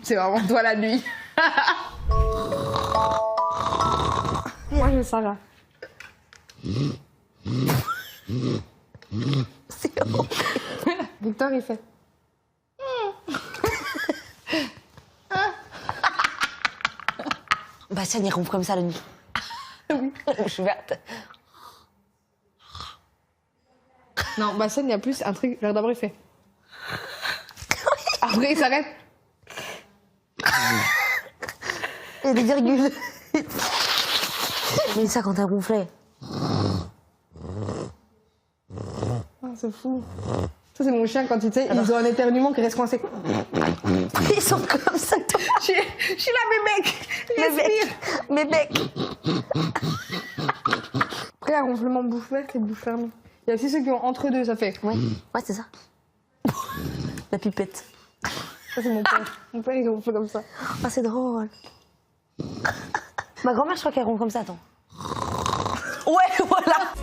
C'est vraiment toi la nuit. Moi, je sens là. C'est horrible. Victor, il fait. Bastien, il ronfle comme ça la nuit. Oui. La bouche ouverte. Non, Bastien, il y a plus un truc. Genre d'abord, il fait. Après, il s'arrête. Il y a des virgules. Mais ça, quand elle ronflait. Ah, c'est fou. Ça, c'est mon chien quand tu sais, ils ont un éternuement qui reste coincé. Ils sont comme ça. Je suis là, mes mecs. Mes becs. Après, il y a ronflement bouche ouverte et bouche fermée. Il y a aussi ceux qui ont entre deux, ça fait. Ouais, c'est ça. La pipette. Ça, c'est mon père. Mon père, il ronfle comme ça. Ah, c'est drôle. Ma grand-mère, je crois qu'elle ronfle comme ça, attends. Ouais, voilà.